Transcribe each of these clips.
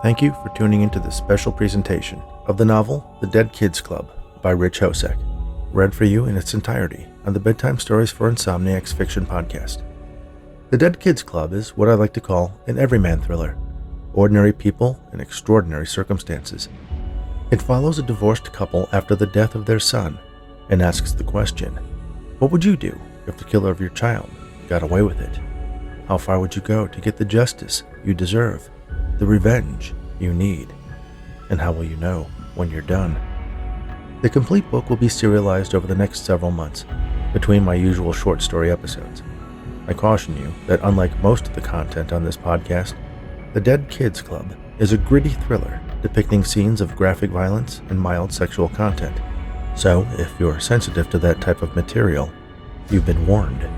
Thank you for tuning into this special presentation of the novel The Dead Kids Club by Rich Hosek, read for you in its entirety on the Bedtime Stories for Insomniacs fiction podcast. The Dead Kids Club is what I like to call an everyman thriller, ordinary people in extraordinary circumstances. It follows a divorced couple after the death of their son and asks the question, what would you do if the killer of your child got away with it? How far would you go to get the justice you deserve? The revenge you need, and how will you know when you're done? The complete book will be serialized over the next several months, between my usual short story episodes. I caution you that unlike most of the content on this podcast, The Dead Kids Club is a gritty thriller depicting scenes of graphic violence and mild sexual content. So, if you're sensitive to that type of material, you've been warned.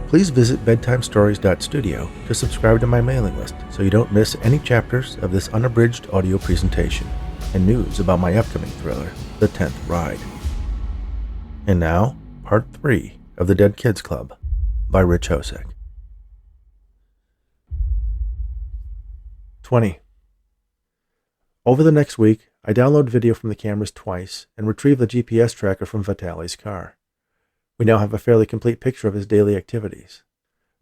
Please visit bedtimestories.studio to subscribe to my mailing list so you don't miss any chapters of this unabridged audio presentation and news about my upcoming thriller, The 10th Ride. And now, Part 3 of The Dead Kids Club by Rich Hosek. 20. Over the next week, I download video from the cameras twice and retrieve the GPS tracker from Vitaly's car. We now have a fairly complete picture of his daily activities.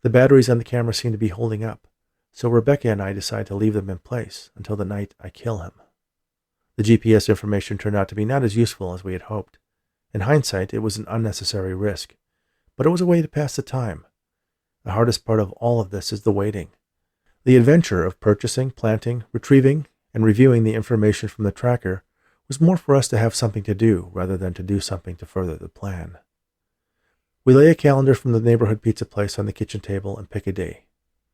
The batteries on the camera seem to be holding up, so Rebecca and I decide to leave them in place until the night I kill him. The GPS information turned out to be not as useful as we had hoped. In hindsight, it was an unnecessary risk, but it was a way to pass the time. The hardest part of all of this is the waiting. The adventure of purchasing, planting, retrieving, and reviewing the information from the tracker was more for us to have something to do rather than to do something to further the plan. We lay a calendar from the neighborhood pizza place on the kitchen table and pick a day.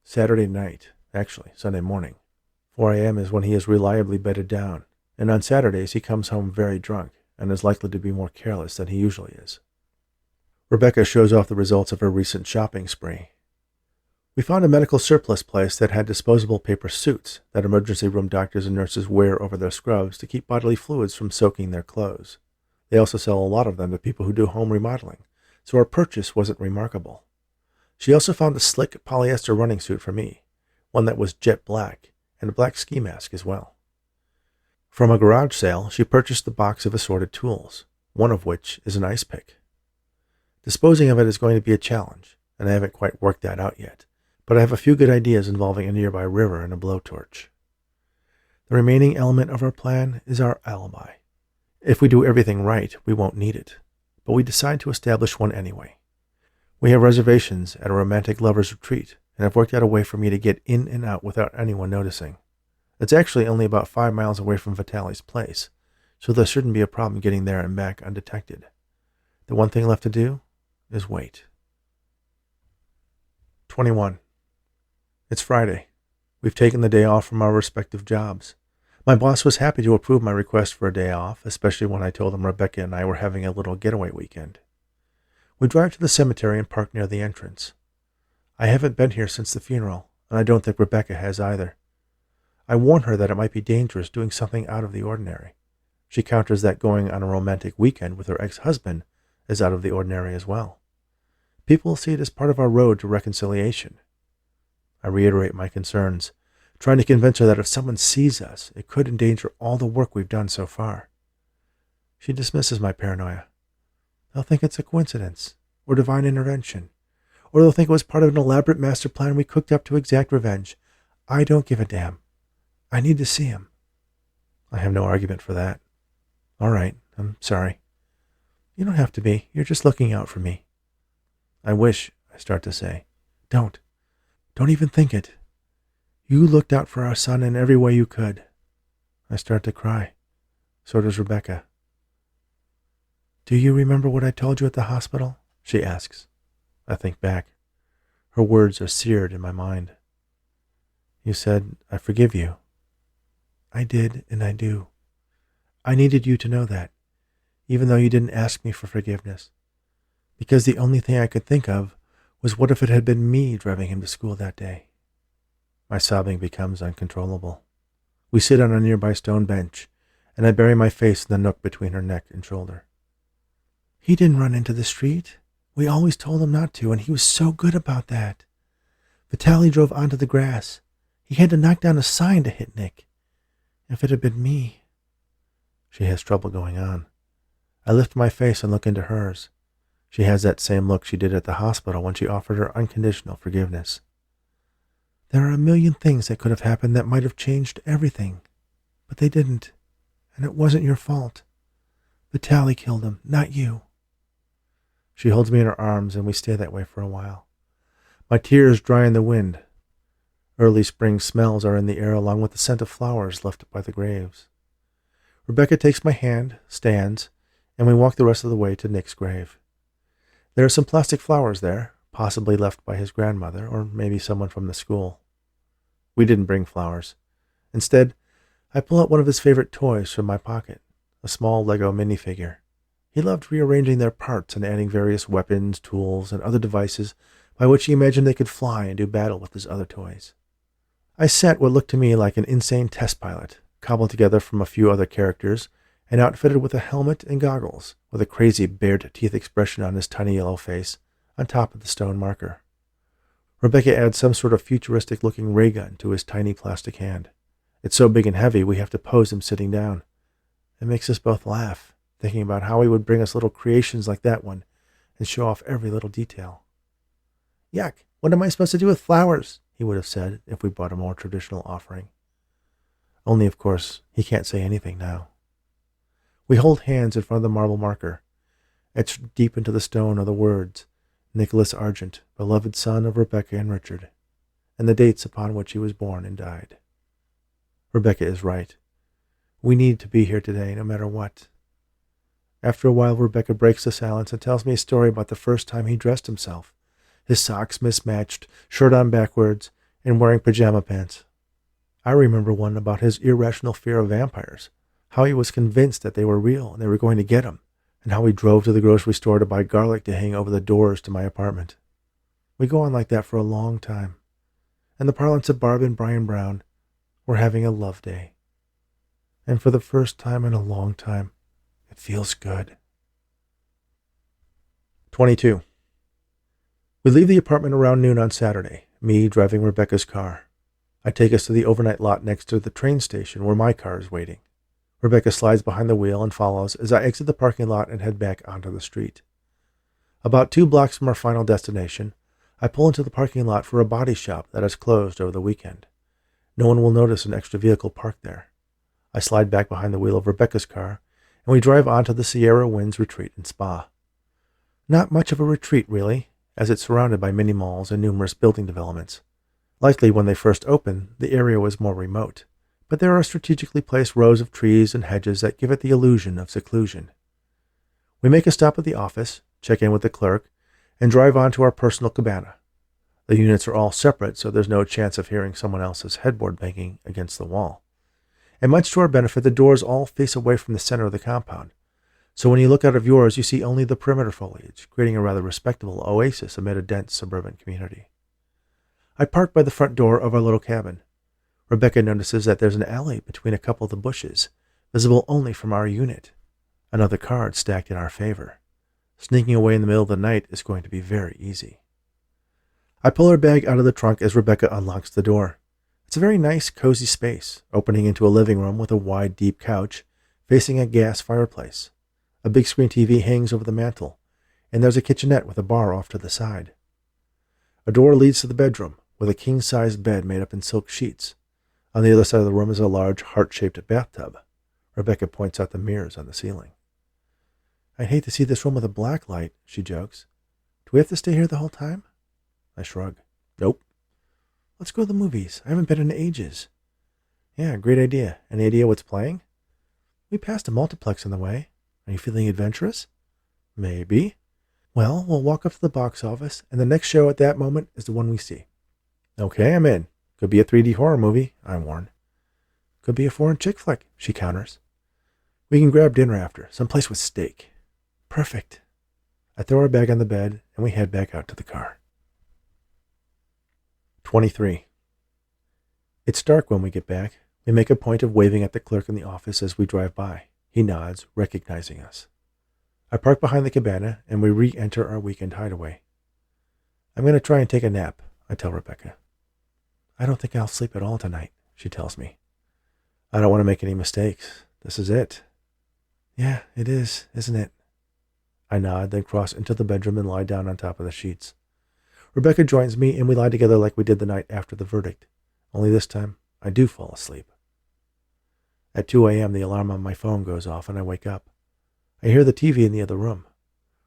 Saturday night, actually, Sunday morning. 4 a.m. is when he is reliably bedded down, and on Saturdays he comes home very drunk and is likely to be more careless than he usually is. Rebecca shows off the results of her recent shopping spree. We found a medical surplus place that had disposable paper suits that emergency room doctors and nurses wear over their scrubs to keep bodily fluids from soaking their clothes. They also sell a lot of them to people who do home remodeling, so our purchase wasn't remarkable. She also found a slick polyester running suit for me, one that was jet black, and a black ski mask as well. From a garage sale, she purchased a box of assorted tools, one of which is an ice pick. Disposing of it is going to be a challenge, and I haven't quite worked that out yet, but I have a few good ideas involving a nearby river and a blowtorch. The remaining element of our plan is our alibi. If we do everything right, we won't need it, but we decide to establish one anyway. We have reservations at a romantic lovers' retreat, and have worked out a way for me to get in and out without anyone noticing. It's actually only about 5 miles away from Vitaly's place, so there shouldn't be a problem getting there and back undetected. The one thing left to do is wait. 21. It's Friday. We've taken the day off from our respective jobs. My boss was happy to approve my request for a day off, especially when I told him Rebecca and I were having a little getaway weekend. We drive to the cemetery and park near the entrance. I haven't been here since the funeral, and I don't think Rebecca has either. I warn her that it might be dangerous doing something out of the ordinary. She counters that going on a romantic weekend with her ex-husband is out of the ordinary as well. People will see it as part of our road to reconciliation. I reiterate my concerns, trying to convince her that if someone sees us, it could endanger all the work we've done so far. She dismisses my paranoia. They'll think it's a coincidence, or divine intervention, or they'll think it was part of an elaborate master plan we cooked up to exact revenge. I don't give a damn. I need to see him. I have no argument for that. All right, I'm sorry. You don't have to be. You're just looking out for me. I wish, I start to say. Don't. Don't even think it. You looked out for our son in every way you could. I start to cry. So does Rebecca. Do you remember what I told you at the hospital? She asks. I think back. Her words are seared in my mind. You said, I forgive you. I did, and I do. I needed you to know that, even though you didn't ask me for forgiveness. Because the only thing I could think of was what if it had been me driving him to school that day. My sobbing becomes uncontrollable. We sit on a nearby stone bench, and I bury my face in the nook between her neck and shoulder. He didn't run into the street. We always told him not to, and he was so good about that. Vitaly drove onto the grass. He had to knock down a sign to hit Nick. If it had been me. She has trouble going on. I lift my face and look into hers. She has that same look she did at the hospital when she offered her unconditional forgiveness. There are a million things that could have happened that might have changed everything, but they didn't, and it wasn't your fault. Vitaly killed him, not you. She holds me in her arms, and we stay that way for a while. My tears dry in the wind. Early spring smells are in the air, along with the scent of flowers left by the graves. Rebecca takes my hand, stands, and we walk the rest of the way to Nick's grave. There are some plastic flowers there, possibly left by his grandmother, or maybe someone from the school. We didn't bring flowers. Instead, I pull out one of his favorite toys from my pocket, a small Lego minifigure. He loved rearranging their parts and adding various weapons, tools, and other devices by which he imagined they could fly and do battle with his other toys. I set what looked to me like an insane test pilot, cobbled together from a few other characters, and outfitted with a helmet and goggles, with a crazy bared-teeth expression on his tiny yellow face, on top of the stone marker. Rebecca adds some sort of futuristic-looking ray gun to his tiny plastic hand. It's so big and heavy we have to pose him sitting down. It makes us both laugh, thinking about how he would bring us little creations like that one, and show off every little detail. Yuck, what am I supposed to do with flowers? He would have said if we brought a more traditional offering. Only, of course, he can't say anything now. We hold hands in front of the marble marker. Etched deep into the stone are the words, Nicholas Argent, beloved son of Rebecca and Richard, and the dates upon which he was born and died. Rebecca is right. We need to be here today, no matter what. After a while, Rebecca breaks the silence and tells me a story about the first time he dressed himself, his socks mismatched, shirt on backwards, and wearing pajama pants. I remember one about his irrational fear of vampires, how he was convinced that they were real and they were going to get him, and how he drove to the grocery store to buy garlic to hang over the doors to my apartment. We go on like that for a long time. In the parlance of Barb and Brian Brown, we're having a love day. And for the first time in a long time, it feels good. 22. We leave the apartment around noon on Saturday, me driving Rebecca's car. I take us to the overnight lot next to the train station where my car is waiting. Rebecca slides behind the wheel and follows as I exit the parking lot and head back onto the street. About 2 blocks from our final destination, I pull into the parking lot for a body shop that is closed over the weekend. No one will notice an extra vehicle parked there. I slide back behind the wheel of Rebecca's car, and we drive on to the Sierra Winds Retreat and Spa. Not much of a retreat, really, as it's surrounded by mini malls and numerous building developments. Likely when they first opened, the area was more remote, but there are strategically placed rows of trees and hedges that give it the illusion of seclusion. We make a stop at the office, check in with the clerk, and drive on to our personal cabana. The units are all separate, so there's no chance of hearing someone else's headboard banging against the wall. And much to our benefit, the doors all face away from the center of the compound, so when you look out of yours, you see only the perimeter foliage, creating a rather respectable oasis amid a dense suburban community. I park by the front door of our little cabin. Rebecca notices that there's an alley between a couple of the bushes, visible only from our unit. Another card stacked in our favor. Sneaking away in the middle of the night is going to be very easy. I pull her bag out of the trunk as Rebecca unlocks the door. It's a very nice, cozy space, opening into a living room with a wide, deep couch, facing a gas fireplace. A big screen TV hangs over the mantel, and there's a kitchenette with a bar off to the side. A door leads to the bedroom, with a king-sized bed made up in silk sheets. On the other side of the room is a large, heart-shaped bathtub. Rebecca points out the mirrors on the ceiling. I'd hate to see this room with a black light, she jokes. Do we have to stay here the whole time? I shrug. Nope. Let's go to the movies. I haven't been in ages. Yeah, great idea. Any idea what's playing? We passed a multiplex on the way. Are you feeling adventurous? Maybe. Well, we'll walk up to the box office, and the next show at that moment is the one we see. Okay, I'm in. Could be a 3D horror movie, I warn. Could be a foreign chick flick, she counters. We can grab dinner after, someplace with steak. Perfect. I throw our bag on the bed, and we head back out to the car. 23. It's dark when we get back. We make a point of waving at the clerk in the office as we drive by. He nods, recognizing us. I park behind the cabana, and we re-enter our weekend hideaway. I'm going to try and take a nap, I tell Rebecca. I don't think I'll sleep at all tonight, she tells me. I don't want to make any mistakes. This is it. Yeah, it is, isn't it? I nod, then cross into the bedroom and lie down on top of the sheets. Rebecca joins me, and we lie together like we did the night after the verdict. Only this time, I do fall asleep. At 2 a.m., the alarm on my phone goes off, and I wake up. I hear the TV in the other room.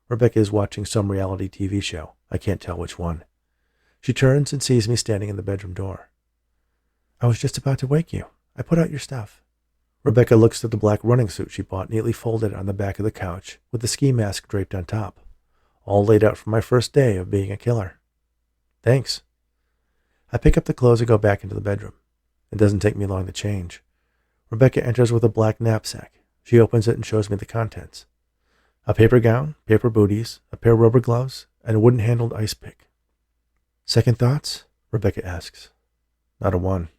Rebecca is watching some reality TV show. I can't tell which one. She turns and sees me standing in the bedroom door. I was just about to wake you. I put out your stuff. Rebecca looks at the black running suit she bought neatly folded on the back of the couch with the ski mask draped on top, all laid out for my first day of being a killer. Thanks. I pick up the clothes and go back into the bedroom. It doesn't take me long to change. Rebecca enters with a black knapsack. She opens it and shows me the contents. A paper gown, paper booties, a pair of rubber gloves, and a wooden-handled ice pick. Second thoughts? Rebecca asks. Not a one.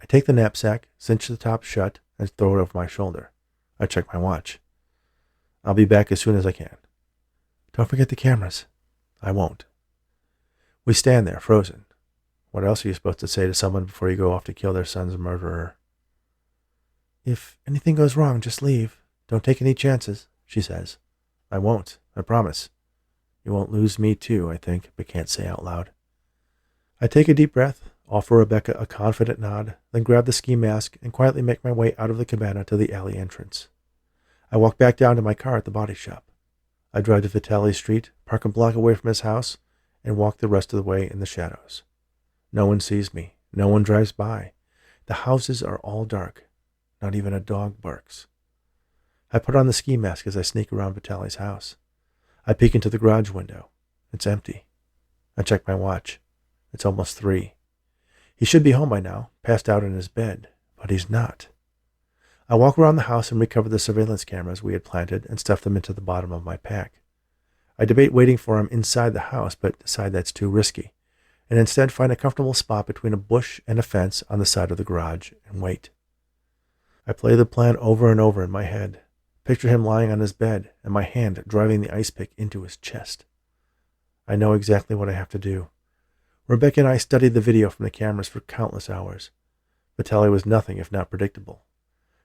I take the knapsack, cinch the top shut, and throw it over my shoulder. I check my watch. I'll be back as soon as I can. Don't forget the cameras. I won't. We stand there, frozen. What else are you supposed to say to someone before you go off to kill their son's murderer? If anything goes wrong, just leave. Don't take any chances, she says. I won't, I promise. You won't lose me too, I think, but can't say out loud. I take a deep breath, offer Rebecca a confident nod, then grab the ski mask and quietly make my way out of the cabana to the alley entrance. I walk back down to my car at the body shop. I drive to Vitali Street, park a block away from his house, and walk the rest of the way in the shadows. No one sees me. No one drives by. The houses are all dark. Not even a dog barks. I put on the ski mask as I sneak around Vitali's house. I peek into the garage window. It's empty. I check my watch. It's almost 3. He should be home by now, passed out in his bed, but he's not. I walk around the house and recover the surveillance cameras we had planted and stuff them into the bottom of my pack. I debate waiting for him inside the house, but decide that's too risky, and instead find a comfortable spot between a bush and a fence on the side of the garage and wait. I play the plan over and over in my head, picture him lying on his bed and my hand driving the ice pick into his chest. I know exactly what I have to do. Rebecca and I studied the video from the cameras for countless hours. Vitali was nothing if not predictable.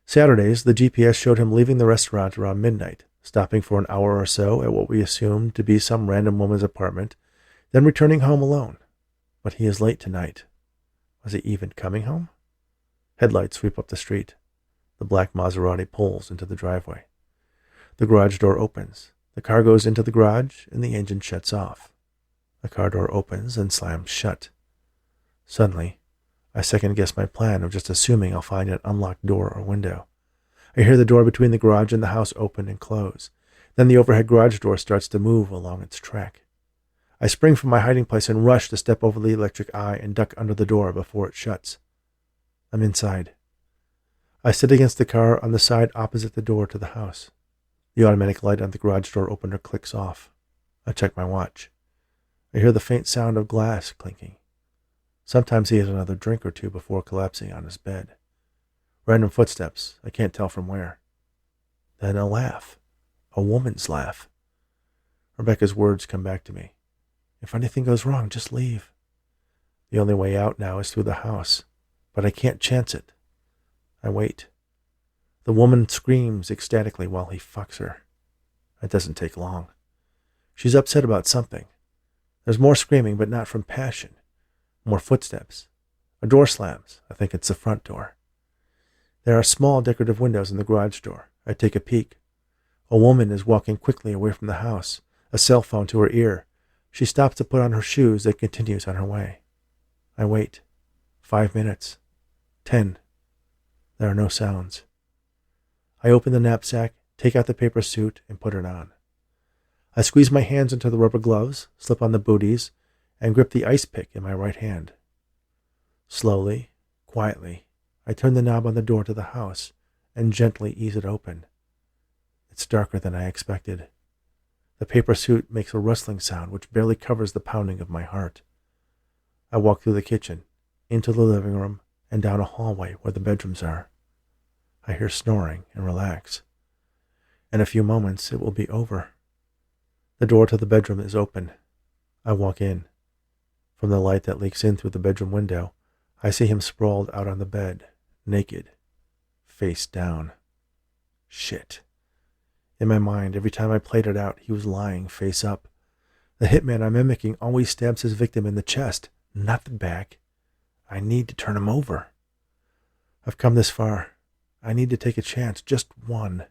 Saturdays, the GPS showed him leaving the restaurant around midnight, stopping for an hour or so at what we assumed to be some random woman's apartment, then returning home alone. But he is late tonight. Was he even coming home? Headlights sweep up the street. The black Maserati pulls into the driveway. The garage door opens. The car goes into the garage, and the engine shuts off. The car door opens and slams shut. Suddenly, I second-guess my plan of just assuming I'll find an unlocked door or window. I hear the door between the garage and the house open and close. Then the overhead garage door starts to move along its track. I spring from my hiding place and rush to step over the electric eye and duck under the door before it shuts. I'm inside. I sit against the car on the side opposite the door to the house. The automatic light on the garage door opener clicks off. I check my watch. I hear the faint sound of glass clinking. Sometimes he has another drink or two before collapsing on his bed. Random footsteps, I can't tell from where. Then a laugh. A woman's laugh. Rebecca's words come back to me. If anything goes wrong, just leave. The only way out now is through the house, but I can't chance it. I wait. The woman screams ecstatically while he fucks her. It doesn't take long. She's upset about something. There's more screaming, but not from passion. More footsteps. A door slams. I think it's the front door. There are small decorative windows in the garage door. I take a peek. A woman is walking quickly away from the house, a cell phone to her ear. She stops to put on her shoes and continues on her way. I wait. 5 minutes. 10. There are no sounds. I open the knapsack, take out the paper suit, and put it on. I squeeze my hands into the rubber gloves, slip on the booties, and grip the ice pick in my right hand. Slowly, quietly, I turn the knob on the door to the house and gently ease it open. It's darker than I expected. The paper suit makes a rustling sound which barely covers the pounding of my heart. I walk through the kitchen, into the living room, and down a hallway where the bedrooms are. I hear snoring and relax. In a few moments, it will be over. The door to the bedroom is open. I walk in. From the light that leaks in through the bedroom window, I see him sprawled out on the bed, naked. face down. Shit. In my mind, every time I played it out, he was lying face up. The hitman I'm mimicking always stabs his victim in the chest, not the back. I need to turn him over. I've come this far. I need to take a chance, just one.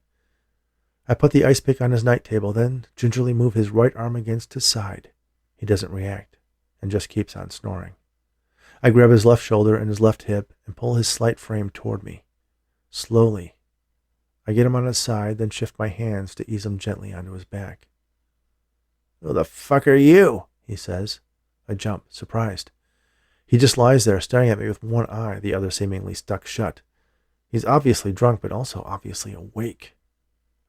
I put the ice pick on his night table, then gingerly move his right arm against his side. He doesn't react, and just keeps on snoring. I grab his left shoulder and his left hip and pull his slight frame toward me. Slowly. I get him on his side, then shift my hands to ease him gently onto his back. "Who the fuck are you?" he says. I jump, surprised. He just lies there, staring at me with one eye, the other seemingly stuck shut. He's obviously drunk, but also obviously awake.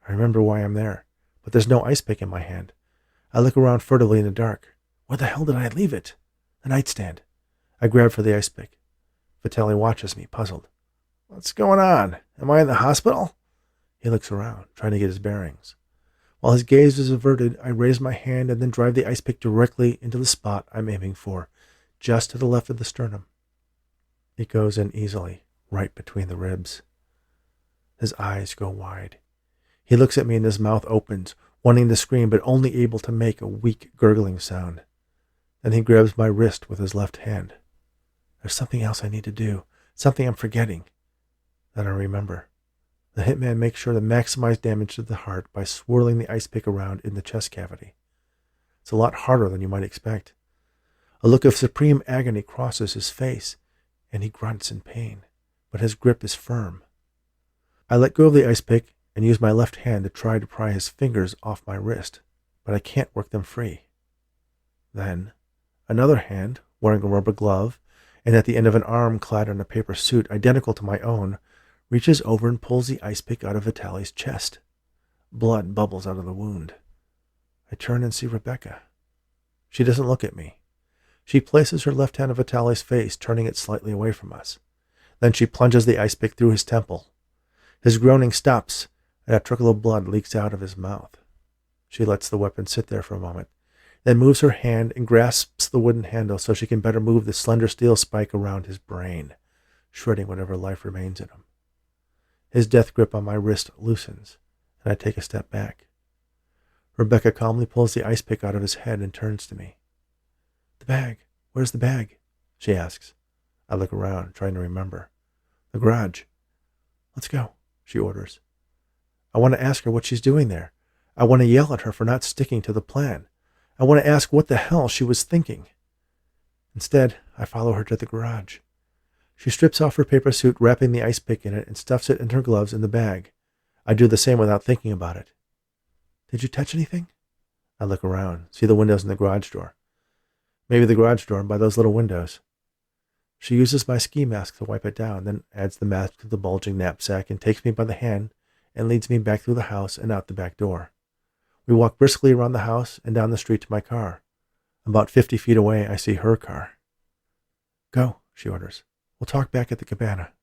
I remember why I'm there, but there's no ice pick in my hand. I look around furtively in the dark. Where the hell did I leave it? The nightstand. I grab for the ice pick. Vitaly watches me, puzzled. "What's going on? Am I in the hospital?" He looks around, trying to get his bearings. While his gaze is averted, I raise my hand and then drive the ice pick directly into the spot I'm aiming for, just to the left of the sternum. It goes in easily, right between the ribs. His eyes go wide. He looks at me and his mouth opens, wanting to scream but only able to make a weak gurgling sound. Then he grabs my wrist with his left hand. There's something else I need to do, something I'm forgetting. Then I remember. The hitman makes sure to maximize damage to the heart by swirling the ice pick around in the chest cavity. It's a lot harder than you might expect. A look of supreme agony crosses his face, and he grunts in pain, but his grip is firm. I let go of the ice pick and use my left hand to try to pry his fingers off my wrist, but I can't work them free. Then, another hand, wearing a rubber glove, and at the end of an arm clad in a paper suit identical to my own, reaches over and pulls the ice pick out of Vitaly's chest. Blood bubbles out of the wound. I turn and see Rebecca. She doesn't look at me. She places her left hand on Vitaly's face, turning it slightly away from us. Then she plunges the ice pick through his temple. His groaning stops, and a trickle of blood leaks out of his mouth. She lets the weapon sit there for a moment, then moves her hand and grasps the wooden handle so she can better move the slender steel spike around his brain, shredding whatever life remains in him. His death grip on my wrist loosens, and I take a step back. Rebecca calmly pulls the ice pick out of his head and turns to me. "The bag. Where's the bag?" she asks. I look around, trying to remember. "The garage." "Let's go," she orders. I want to ask her what she's doing there. I want to yell at her for not sticking to the plan. I want to ask what the hell she was thinking. Instead, I follow her to the garage. She strips off her paper suit, wrapping the ice pick in it, and stuffs it in her gloves in the bag. I do the same without thinking about it. "Did you touch anything?" I look around, see the windows in the garage door. Maybe the garage door by those little windows. She uses my ski mask to wipe it down, then adds the mask to the bulging knapsack and takes me by the hand and leads me back through the house and out the back door. We walk briskly around the house and down the street to my car. About 50 feet away, I see her car. "Go," she orders. "We'll talk back at the cabana."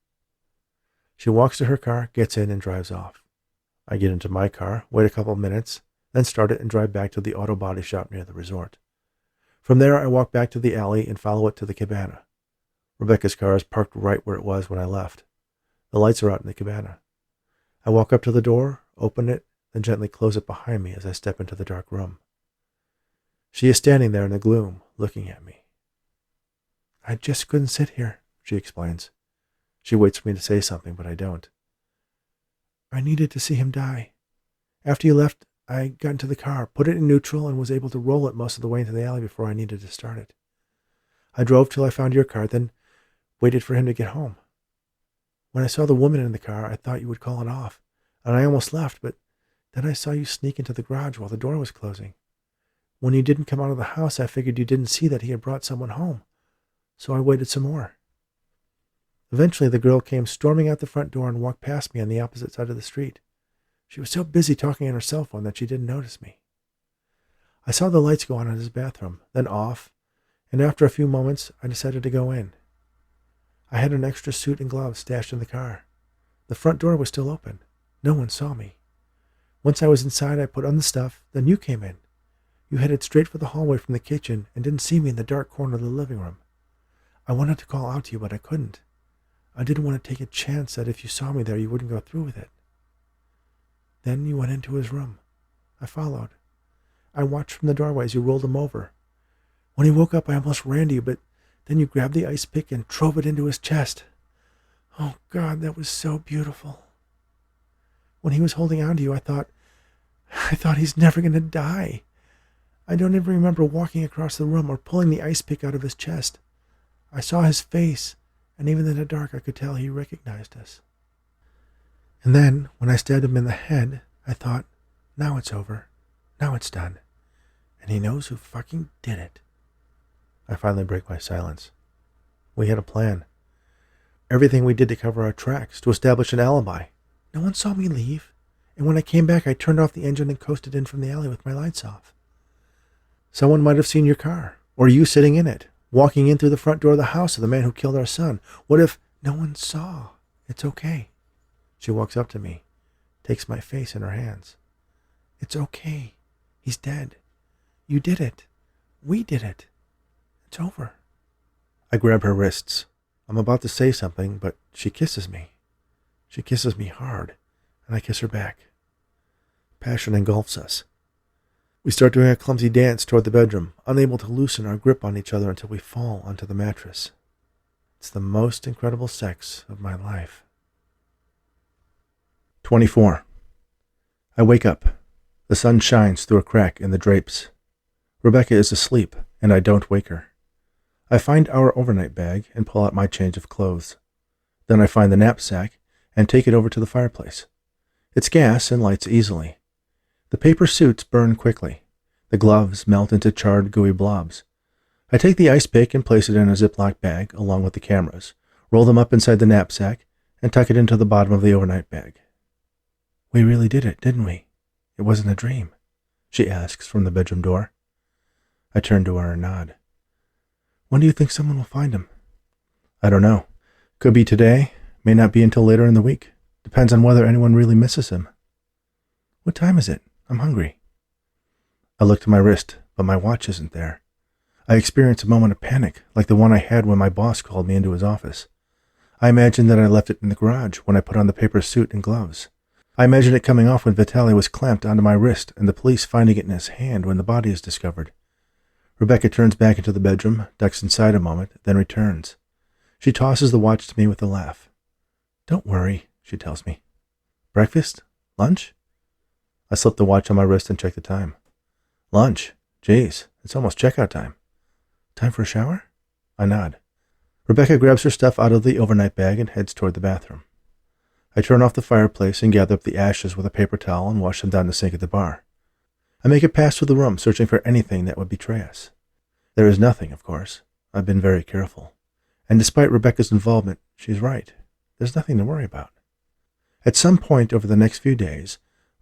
She walks to her car, gets in, and drives off. I get into my car, wait a couple of minutes, then start it and drive back to the auto body shop near the resort. From there, I walk back to the alley and follow it to the cabana. Rebecca's car is parked right where it was when I left. The lights are out in the cabana. I walk up to the door, open it, then gently close it behind me as I step into the dark room. She is standing there in the gloom, looking at me. "I just couldn't sit here," she explains. She waits for me to say something, but I don't. "I needed to see him die. After you left, I got into the car, put it in neutral, and was able to roll it most of the way into the alley before I needed to start it. I drove till I found your car, then waited for him to get home. When I saw the woman in the car, I thought you would call it off, and I almost left, but then I saw you sneak into the garage while the door was closing. When you didn't come out of the house, I figured you didn't see that he had brought someone home, so I waited some more. Eventually, the girl came storming out the front door and walked past me on the opposite side of the street. She was so busy talking on her cell phone that she didn't notice me. I saw the lights go on in his bathroom, then off, and after a few moments, I decided to go in. I had an extra suit and gloves stashed in the car. The front door was still open. No one saw me. Once I was inside, I put on the stuff, then you came in. You headed straight for the hallway from the kitchen and didn't see me in the dark corner of the living room. I wanted to call out to you, but I couldn't. I didn't want to take a chance that if you saw me there, you wouldn't go through with it. Then you went into his room. I followed. I watched from the doorway as you rolled him over. When he woke up, I almost ran to you, but then you grabbed the ice pick and drove it into his chest. Oh, God, that was so beautiful. When he was holding on to you, I thought he's never going to die. I don't even remember walking across the room or pulling the ice pick out of his chest. I saw his face, and even in the dark, I could tell he recognized us. And then, when I stabbed him in the head, I thought, now it's over. Now it's done. And he knows who fucking did it. I finally break my silence. We had a plan. Everything we did to cover our tracks, to establish an alibi. No one saw me leave. And when I came back, I turned off the engine and coasted in from the alley with my lights off. Someone might have seen your car, or you sitting in it, walking in through the front door of the house of the man who killed our son. What if no one saw? It's okay. She walks up to me, takes my face in her hands. It's okay. He's dead. You did it. We did it. It's over. I grab her wrists. I'm about to say something, but she kisses me. She kisses me hard, and I kiss her back. Passion engulfs us. We start doing a clumsy dance toward the bedroom, unable to loosen our grip on each other until we fall onto the mattress. It's the most incredible sex of my life. 24. I wake up. The sun shines through a crack in the drapes. Rebecca is asleep, and I don't wake her. I find our overnight bag and pull out my change of clothes. Then I find the knapsack and take it over to the fireplace. It's gas and lights easily. The paper suits burn quickly. The gloves melt into charred, gooey blobs. I take the ice pick and place it in a Ziploc bag along with the cameras, roll them up inside the knapsack, and tuck it into the bottom of the overnight bag. We really did it, didn't we? It wasn't a dream, she asks from the bedroom door. I turn to her and nod. When do you think someone will find him? I don't know. Could be today, may not be until later in the week. Depends on whether anyone really misses him. What time is it? I'm hungry. I look to my wrist, but my watch isn't there. I experience a moment of panic, like the one I had when my boss called me into his office. I imagine that I left it in the garage when I put on the paper suit and gloves. I imagine it coming off when Vitaly was clamped onto my wrist and the police finding it in his hand when the body is discovered. Rebecca turns back into the bedroom, ducks inside a moment, then returns. She tosses the watch to me with a laugh. Don't worry, she tells me. Breakfast? Lunch? I slip the watch on my wrist and check the time. Lunch? Jeez, it's almost checkout time. Time for a shower? I nod. Rebecca grabs her stuff out of the overnight bag and heads toward the bathroom. I turn off the fireplace and gather up the ashes with a paper towel and wash them down the sink at the bar. I make a pass through the room, searching for anything that would betray us. There is nothing, of course. I've been very careful. And despite Rebecca's involvement, she's right. There's nothing to worry about. At some point over the next few days,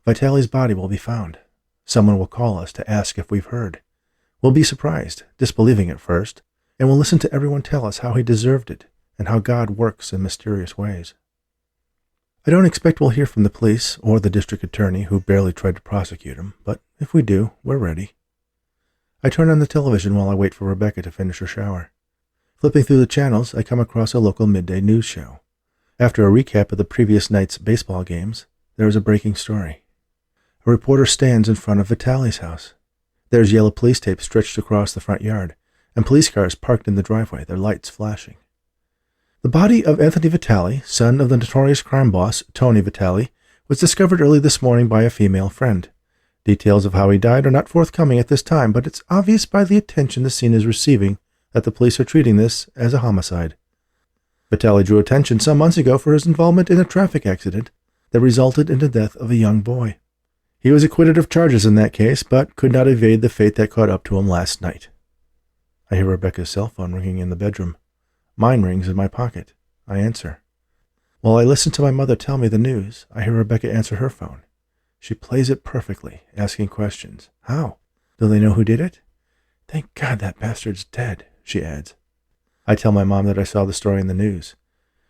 Vitaly's body will be found. Someone will call us to ask if we've heard. We'll be surprised, disbelieving at first, and we'll listen to everyone tell us how he deserved it and how God works in mysterious ways. I don't expect we'll hear from the police or the district attorney who barely tried to prosecute him, but if we do, we're ready. I turn on the television while I wait for Rebecca to finish her shower. Flipping through the channels, I come across a local midday news show. After a recap of the previous night's baseball games, there is a breaking story. A reporter stands in front of Vitaly's house. There's yellow police tape stretched across the front yard, and police cars parked in the driveway, their lights flashing. The body of Anthony Vitaly, son of the notorious crime boss Tony Vitaly, was discovered early this morning by a female friend. Details of how he died are not forthcoming at this time, but it's obvious by the attention the scene is receiving that the police are treating this as a homicide. Vitaly drew attention some months ago for his involvement in a traffic accident that resulted in the death of a young boy. He was acquitted of charges in that case, but could not evade the fate that caught up to him last night. I hear Rebecca's cell phone ringing in the bedroom. Mine rings in my pocket. I answer. While I listen to my mother tell me the news, I hear Rebecca answer her phone. She plays it perfectly, asking questions. How? Do they know who did it? Thank God that bastard's dead, she adds. I tell my mom that I saw the story in the news.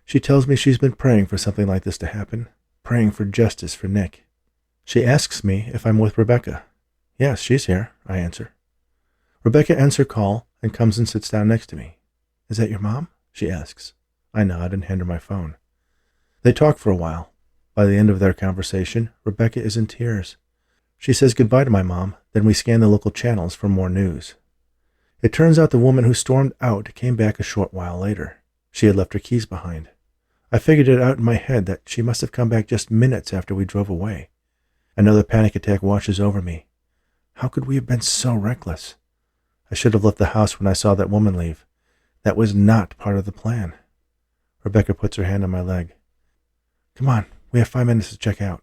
She tells me she's been praying for something like this to happen, praying for justice for Nick. She asks me if I'm with Rebecca. Yes, she's here, I answer. Rebecca ends her call and comes and sits down next to me. Is that your mom? She asks. I nod and hand her my phone. They talk for a while. By the end of their conversation, Rebecca is in tears. She says goodbye to my mom, then we scan the local channels for more news. It turns out the woman who stormed out came back a short while later. She had left her keys behind. I figured it out in my head that she must have come back just minutes after we drove away. Another panic attack washes over me. How could we have been so reckless? I should have left the house when I saw that woman leave. That was not part of the plan. Rebecca puts her hand on my leg. Come on, we have 5 minutes to check out.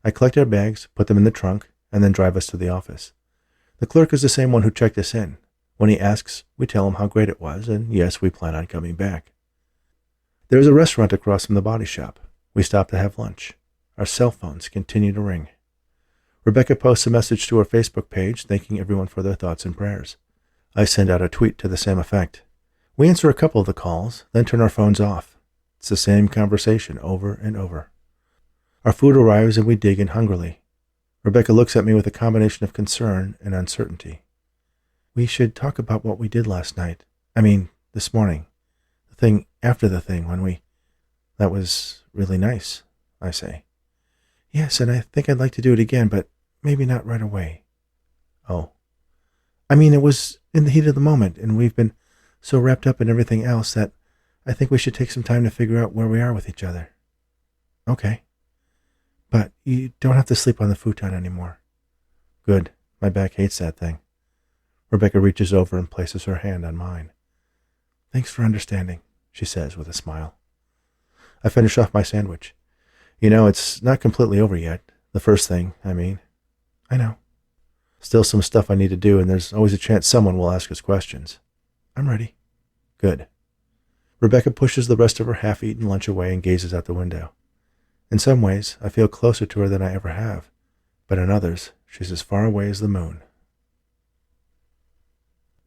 I collect our bags, put them in the trunk, and then drive us to the office. The clerk is the same one who checked us in. When he asks, we tell him how great it was, and yes, we plan on coming back. There is a restaurant across from the body shop. We stop to have lunch. Our cell phones continue to ring. Rebecca posts a message to her Facebook page thanking everyone for their thoughts and prayers. I send out a tweet to the same effect. We answer a couple of the calls, then turn our phones off. It's the same conversation over and over. Our food arrives and we dig in hungrily. Rebecca looks at me with a combination of concern and uncertainty. We should talk about what we did last night. This morning. The thing after the thing when we... That was really nice, I say. Yes, and I think I'd like to do it again, but maybe not right away. Oh. It was in the heat of the moment, and we've been so wrapped up in everything else that I think we should take some time to figure out where we are with each other. Okay. But you don't have to sleep on the futon anymore. Good. My back hates that thing. Rebecca reaches over and places her hand on mine. Thanks for understanding, she says with a smile. I finish off my sandwich. It's not completely over yet. The first thing, I know. Still some stuff I need to do, and there's always a chance someone will ask us questions. I'm ready. Good. Rebecca pushes the rest of her half-eaten lunch away and gazes out the window. In some ways, I feel closer to her than I ever have, but in others, she's as far away as the moon.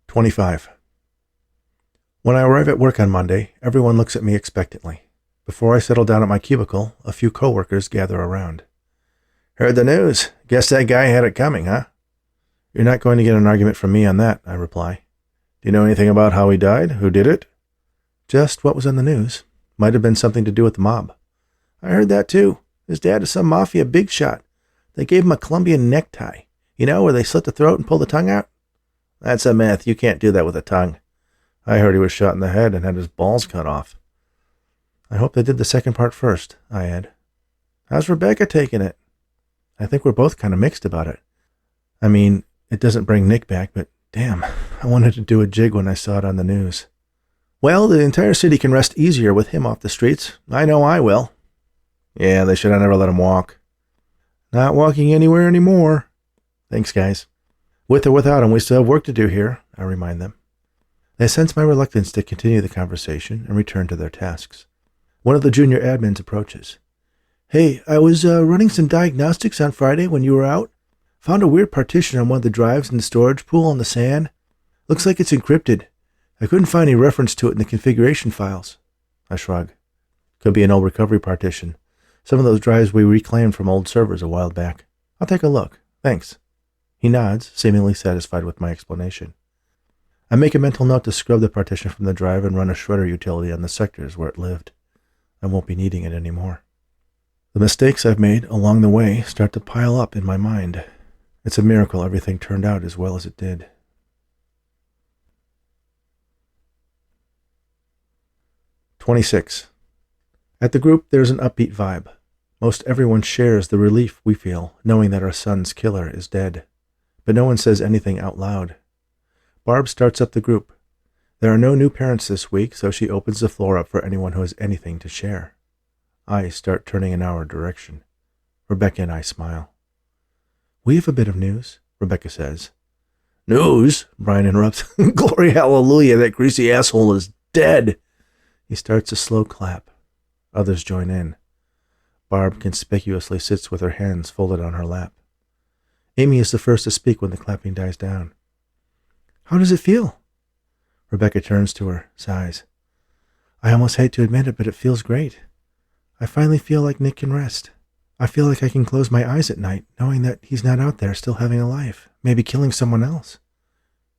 25. When I arrive at work on Monday, everyone looks at me expectantly. Before I settle down at my cubicle, a few coworkers gather around. Heard the news. Guess that guy had it coming, huh? You're not going to get an argument from me on that, I reply. Do you know anything about how he died? Who did it? Just what was in the news. Might have been something to do with the mob. I heard that too. His dad is some mafia big shot. They gave him a Colombian necktie. Where they slit the throat and pull the tongue out? That's a myth. You can't do that with a tongue. I heard he was shot in the head and had his balls cut off. I hope they did the second part first, I add. How's Rebecca taking it? I think we're both kind of mixed about it. It doesn't bring Nick back, but damn, I wanted to do a jig when I saw it on the news. Well, the entire city can rest easier with him off the streets. I know I will. Yeah, they should have never let him walk. Not walking anywhere anymore. Thanks, guys. With or without him, we still have work to do here, I remind them. They sense my reluctance to continue the conversation and return to their tasks. One of the junior admins approaches. Hey, I was running some diagnostics on Friday when you were out. Found a weird partition on one of the drives in the storage pool on the SAN. Looks like it's encrypted. I couldn't find any reference to it in the configuration files. I shrug. Could be an old recovery partition. Some of those drives we reclaimed from old servers a while back. I'll take a look. Thanks. He nods, seemingly satisfied with my explanation. I make a mental note to scrub the partition from the drive and run a shredder utility on the sectors where it lived. I won't be needing it anymore. The mistakes I've made along the way start to pile up in my mind. It's a miracle everything turned out as well as it did. 26. At the group, there's an upbeat vibe. Most everyone shares the relief we feel, knowing that our son's killer is dead. But no one says anything out loud. Barb starts up the group. There are no new parents this week, so she opens the floor up for anyone who has anything to share. I start turning in our direction. Rebecca and I smile. We have a bit of news, Rebecca says. News? Brian interrupts. Glory hallelujah, that greasy asshole is dead. He starts a slow clap. Others join in. Barb conspicuously sits with her hands folded on her lap. Amy is the first to speak when the clapping dies down. How does it feel? Rebecca turns to her, sighs. I almost hate to admit it, but it feels great. I finally feel like Nick can rest. I feel like I can close my eyes at night, knowing that he's not out there still having a life, maybe killing someone else.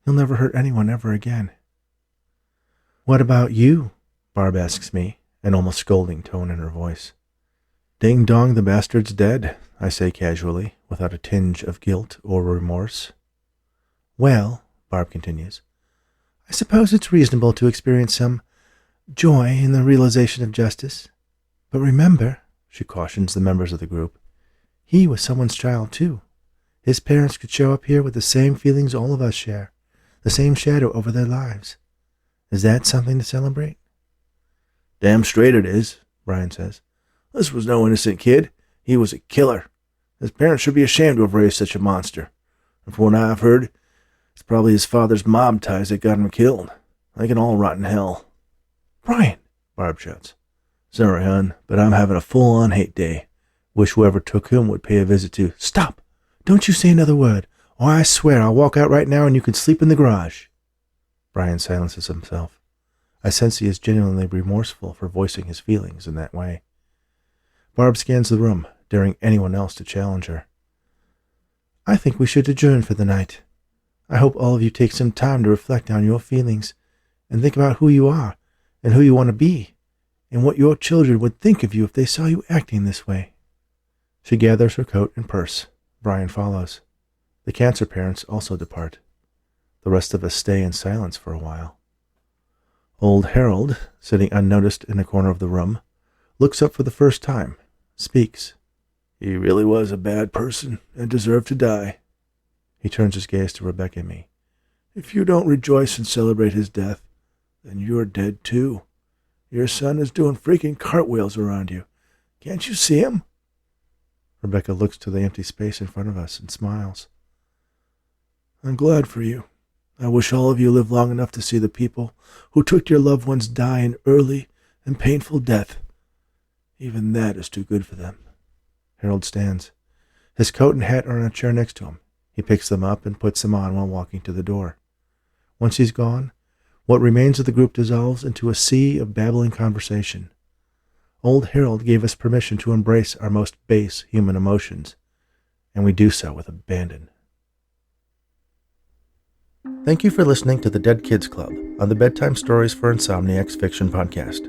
He'll never hurt anyone ever again. What about you? Barb asks me, an almost scolding tone in her voice. Ding dong, the bastard's dead, I say casually, without a tinge of guilt or remorse. Well, Barb continues, I suppose it's reasonable to experience some joy in the realization of justice. But remember, she cautions the members of the group, he was someone's child too. His parents could show up here with the same feelings all of us share, the same shadow over their lives. Is that something to celebrate? Damn straight it is, Brian says. This was no innocent kid. He was a killer. His parents should be ashamed to have raised such a monster. And from what I've heard, it's probably his father's mob ties that got him killed. They can all rot in hell. Brian, Barb shouts. Sorry, hon, but I'm having a full-on hate day. Wish whoever took him would pay a visit to... Stop! Don't you say another word, or I swear I'll walk out right now and you can sleep in the garage. Brian silences himself. I sense he is genuinely remorseful for voicing his feelings in that way. Barb scans the room, daring anyone else to challenge her. I think we should adjourn for the night. I hope all of you take some time to reflect on your feelings and think about who you are and who you want to be and what your children would think of you if they saw you acting this way. She gathers her coat and purse. Brian follows. The cancer parents also depart. The rest of us stay in silence for a while. Old Harold, sitting unnoticed in a corner of the room, looks up for the first time, speaks. He really was a bad person and deserved to die. He turns his gaze to Rebecca and me. If you don't rejoice and celebrate his death, then you're dead too. Your son is doing freaking cartwheels around you. Can't you see him? Rebecca looks to the empty space in front of us and smiles. I'm glad for you. I wish all of you lived long enough to see the people who took your loved ones die an early and painful death. Even that is too good for them. Harold stands. His coat and hat are on a chair next to him. He picks them up and puts them on while walking to the door. Once he's gone, what remains of the group dissolves into a sea of babbling conversation. Old Harold gave us permission to embrace our most base human emotions, and we do so with abandon. Thank you for listening to the Dead Kids Club on the Bedtime Stories for Insomniacs Fiction podcast.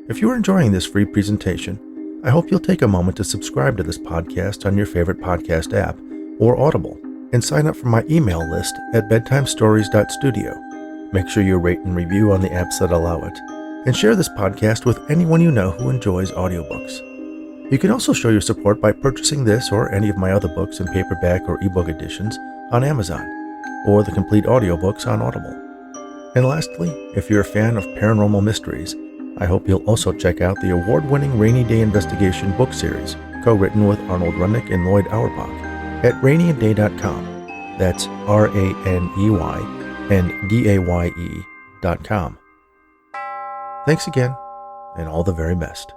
If you are enjoying this free presentation, I hope you'll take a moment to subscribe to this podcast on your favorite podcast app or Audible and sign up for my email list at bedtimestories.studio. Make sure you rate and review on the apps that allow it, and share this podcast with anyone you know who enjoys audiobooks. You can also show your support by purchasing this or any of my other books in paperback or ebook editions on Amazon, or the complete audiobooks on Audible. And lastly, if you're a fan of paranormal mysteries, I hope you'll also check out the award-winning Rainy Day Investigation book series, co-written with Arnold Runnick and Lloyd Auerbach, at rainyandday.com. That's RANEYANDAYE.com. Thanks again, and all the very best.